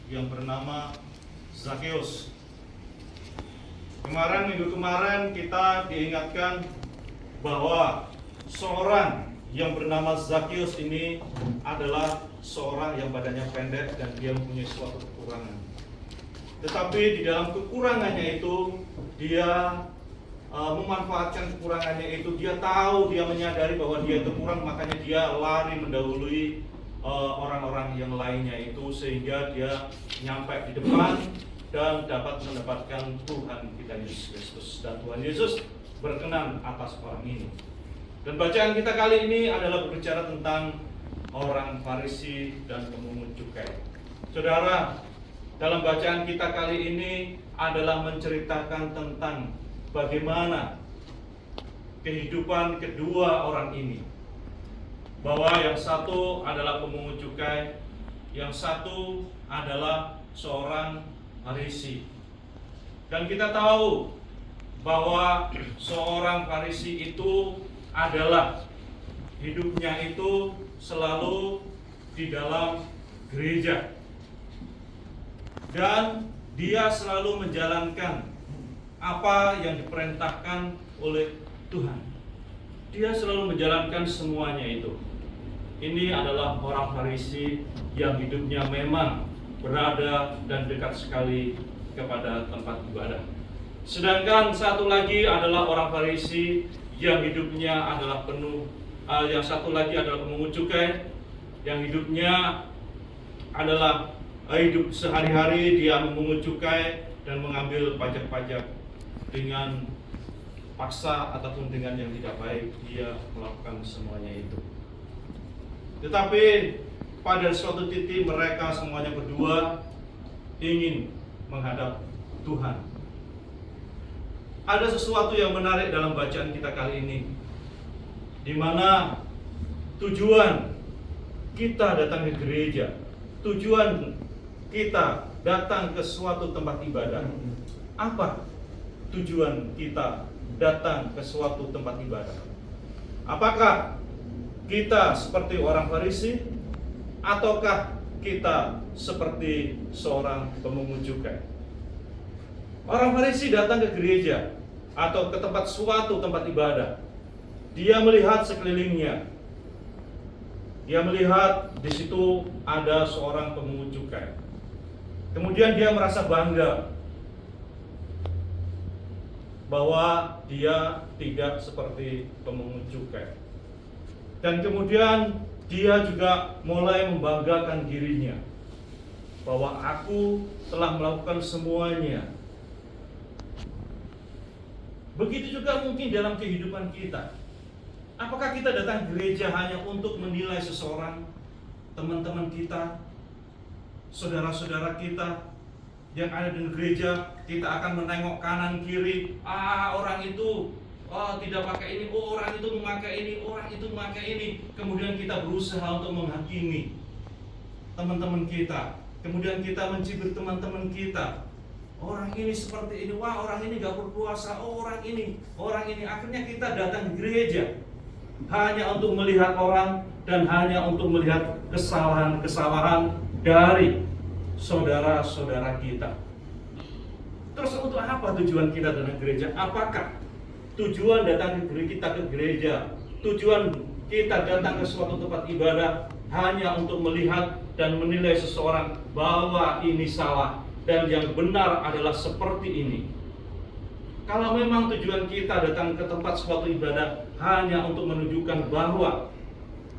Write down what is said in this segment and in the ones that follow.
yang bernama Zakheus. Minggu kemarin kita diingatkan bahwa seorang yang bernama Zakheus ini adalah seorang yang badannya pendek dan dia mempunyai suatu kekurangan. Tetapi di dalam kekurangannya itu dia memanfaatkan kekurangannya itu. Dia tahu, dia menyadari bahwa dia itu kurang, makanya dia lari mendahului orang-orang yang lainnya itu, sehingga dia nyampe di depan dan dapat mendapatkan Tuhan kita Yesus Kristus. Dan Tuhan Yesus berkenan atas orang ini. Dan bacaan kita kali ini adalah berbicara tentang orang Farisi dan pemungut cukai. Saudara, dalam bacaan kita kali ini adalah menceritakan tentang bagaimana kehidupan kedua orang ini. Bahwa yang satu adalah pemungut cukai, yang satu adalah seorang Farisi. Dan kita tahu bahwa seorang Farisi itu adalah hidupnya itu selalu di dalam gereja. Dan dia selalu menjalankan apa yang diperintahkan oleh Tuhan. Dia selalu menjalankan semuanya itu. Ini adalah orang Farisi yang hidupnya memang berada dan dekat sekali kepada tempat ibadah. Sedangkan satu lagi adalah orang Farisi yang hidupnya adalah yang satu lagi adalah pemungut cukai, yang hidupnya adalah hidup sehari-hari dia memungut cukai dan mengambil pajak-pajak dengan paksa ataupun dengan yang tidak baik. Dia melakukan semuanya itu. Tetapi pada suatu titik mereka semuanya berdua ingin menghadap Tuhan. Ada sesuatu yang menarik dalam bacaan kita kali ini, di mana tujuan kita datang ke gereja, tujuan kita datang ke suatu tempat ibadah. Apa tujuan kita datang ke suatu tempat ibadah? Apakah kita seperti orang Farisi, ataukah kita seperti seorang pemungut cukai? Orang Farisi datang ke gereja atau ke suatu tempat ibadah. Dia melihat sekelilingnya. Dia melihat di situ ada seorang pemungut cukai. Kemudian dia merasa bangga bahwa dia tidak seperti pemungut cukai. Dan kemudian dia juga mulai membanggakan dirinya bahwa aku telah melakukan semuanya. Begitu juga mungkin dalam kehidupan kita. Apakah kita datang ke gereja hanya untuk menilai seseorang, teman-teman kita, saudara-saudara kita yang ada di gereja? Kita akan menengok kanan kiri, orang itu tidak pakai ini, orang itu memakai ini, orang itu memakai ini. Kemudian kita berusaha untuk menghakimi teman-teman kita. Kemudian kita mencibir teman-teman kita. Orang ini seperti ini, orang ini gak berpuasa, orang ini. Akhirnya kita datang ke gereja hanya untuk melihat orang dan hanya untuk melihat kesalahan-kesalahan dari saudara-saudara kita. Terus untuk apa tujuan kita datang ke gereja? Apakah tujuan datang kita ke gereja, tujuan kita datang ke suatu tempat ibadah hanya untuk melihat dan menilai seseorang bahwa ini salah dan yang benar adalah seperti ini? Kalau memang tujuan kita datang ke tempat suatu ibadah hanya untuk menunjukkan bahwa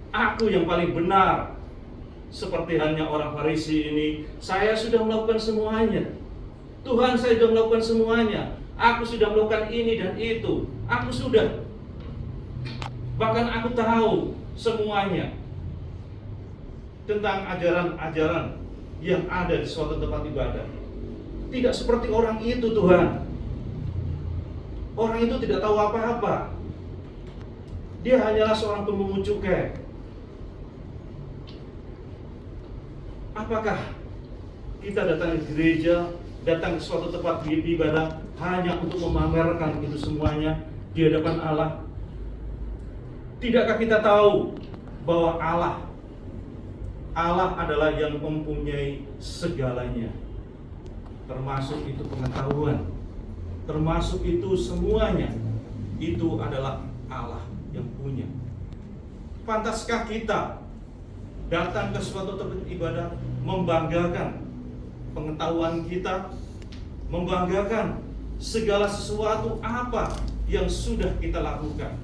aku yang paling benar, seperti hanya orang Farisi ini, saya sudah melakukan semuanya, Tuhan saya sudah melakukan semuanya, aku sudah melakukan ini dan itu, aku sudah, bahkan aku tahu semuanya tentang ajaran-ajaran yang ada di suatu tempat ibadah. Tidak seperti orang itu, Tuhan. Orang itu tidak tahu apa-apa. Dia hanyalah seorang pemungut cukai. Apakah kita datang ke gereja, datang ke suatu tempat ibadah hanya untuk memamerkan itu semuanya di hadapan Allah? Tidakkah kita tahu bahwa Allah Allah adalah yang mempunyai segalanya, termasuk itu pengetahuan, termasuk itu semuanya. Itu adalah Allah yang punya. Pantaskah kita datang ke suatu tempat ibadah membanggakan pengetahuan kita, membanggakan segala sesuatu apa yang sudah kita lakukan?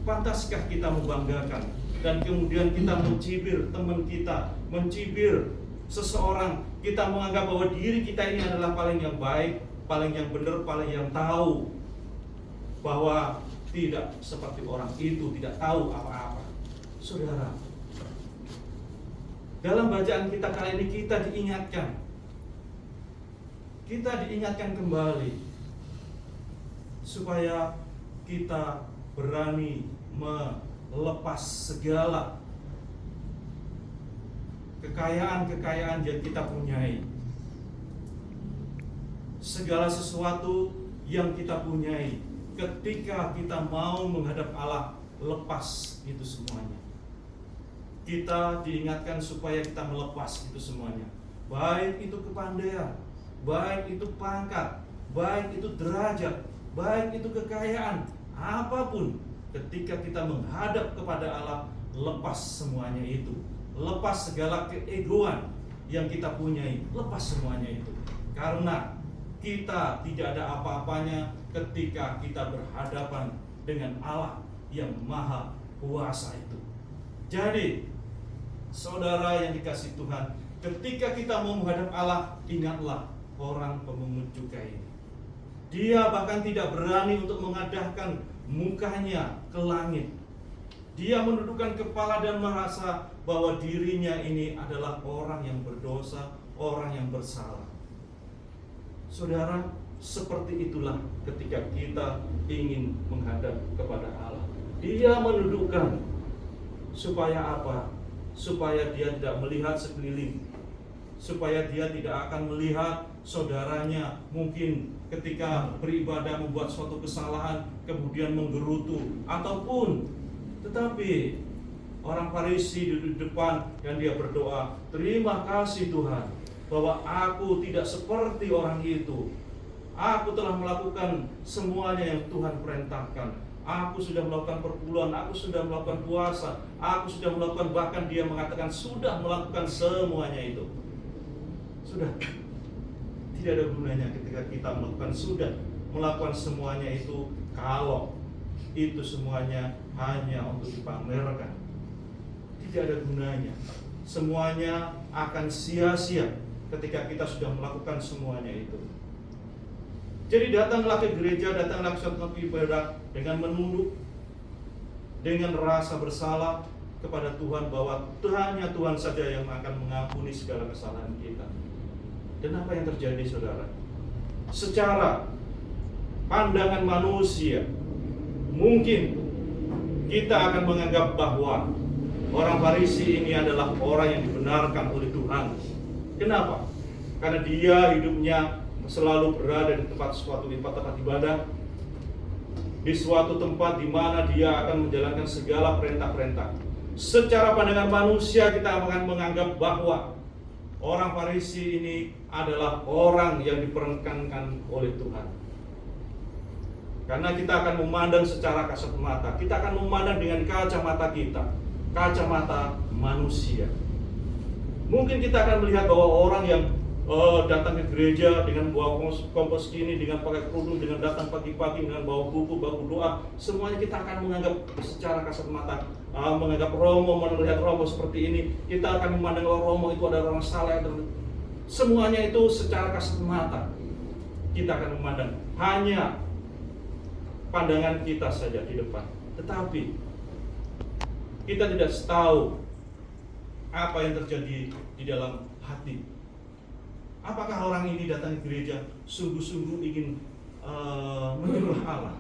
Pantaskah kita membanggakan dan kemudian kita mencibir teman kita, mencibir seseorang, kita menganggap bahwa diri kita ini adalah paling yang baik, paling yang benar, paling yang tahu, bahwa tidak seperti orang itu, tidak tahu apa-apa. Saudara, dalam bacaan kita kali ini kita diingatkan kembali supaya kita berani melepas segala kekayaan yang kita punyai, segala sesuatu yang kita punyai. Ketika kita mau menghadap Allah, lepas itu semuanya. Kita diingatkan supaya kita melepas itu semuanya, baik itu kepandaian, baik itu pangkat, baik itu derajat, baik itu kekayaan, apapun. Ketika kita menghadap kepada Allah, lepas semuanya itu. Lepas segala keegoan yang kita punyai, lepas semuanya itu. Karena kita tidak ada apa-apanya ketika kita berhadapan dengan Allah yang maha kuasa itu. Jadi, saudara yang dikasihi Tuhan, ketika kita mau menghadap Allah, ingatlah orang pemungut cukai ini. Dia bahkan tidak berani untuk mengadahkan mukanya ke langit. Dia menundukkan kepala dan merasa bahwa dirinya ini adalah orang yang berdosa, orang yang bersalah. Saudara, seperti itulah ketika kita ingin menghadap kepada Allah. Dia menundukkan supaya apa? Supaya dia tidak melihat sekeliling, supaya dia tidak akan melihat saudaranya mungkin ketika beribadah membuat suatu kesalahan kemudian menggerutu, ataupun tetapi orang Farisi di depan dan dia berdoa, terima kasih Tuhan bahwa aku tidak seperti orang itu. Aku telah melakukan semuanya yang Tuhan perintahkan. Aku sudah melakukan perpuluhan, aku sudah melakukan puasa, aku sudah melakukan, bahkan dia mengatakan sudah melakukan semuanya itu. Sudah. Tidak ada gunanya ketika kita melakukan semuanya itu kalau itu semuanya hanya untuk dipamerkan. Tidak ada gunanya. Semuanya akan sia-sia ketika kita sudah melakukan semuanya itu. Jadi datanglah ke gereja, datanglah ke suatu ibadah dengan menunduk, dengan rasa bersalah kepada Tuhan bahwa hanya Tuhan saja yang akan mengampuni segala kesalahan kita. Dan apa yang terjadi, saudara? Secara pandangan manusia, mungkin kita akan menganggap bahwa orang Farisi ini adalah orang yang dibenarkan oleh Tuhan. Kenapa? Karena dia hidupnya selalu berada di suatu tempat ibadah, di suatu tempat di mana dia akan menjalankan segala perintah-perintah. Secara pandangan manusia kita akan menganggap bahwa orang Farisi ini adalah orang yang diperkenankan oleh Tuhan. Karena kita akan memandang secara kasat mata, kita akan memandang dengan kacamata kita, kacamata manusia. Mungkin kita akan melihat bahwa orang yang datang ke gereja dengan bawa kompos gini, dengan pakai kerudung, dengan datang pagi-pagi, dengan bawa buku, bawa doa, semuanya kita akan menganggap secara kasat mata, menganggap Romo, melihat Romo seperti ini, kita akan memandang Romo itu adalah orang salah. Semuanya itu secara kasat mata kita akan memandang, hanya pandangan kita saja di depan. Tetapi kita tidak tahu apa yang terjadi di dalam hati. Apakah orang ini datang ke gereja sungguh-sungguh ingin menyembah Allah,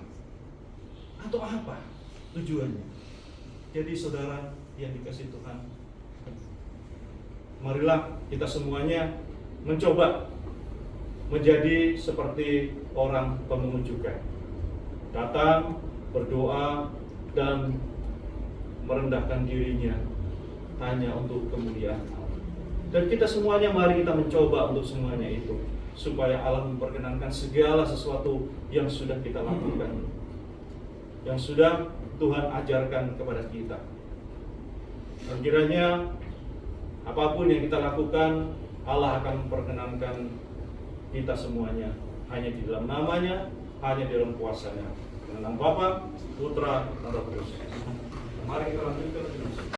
atau apa tujuannya? Jadi saudara yang dikasihi Tuhan, marilah kita semuanya mencoba menjadi seperti orang pemungut cukai. Datang, berdoa, dan merendahkan dirinya hanya untuk kemuliaan Allah. Dan kita semuanya, mari kita mencoba untuk semuanya itu, supaya Allah memperkenankan segala sesuatu yang sudah kita lakukan, yang sudah Tuhan ajarkan kepada kita. Dan kiranya apapun yang kita lakukan, Allah akan memperkenankan kita semuanya, hanya di dalam namanya, hanya di dalam kuasanya. Dengan nama Bapa, Putra, dan Roh Kudus. Mari kita lanjutkan.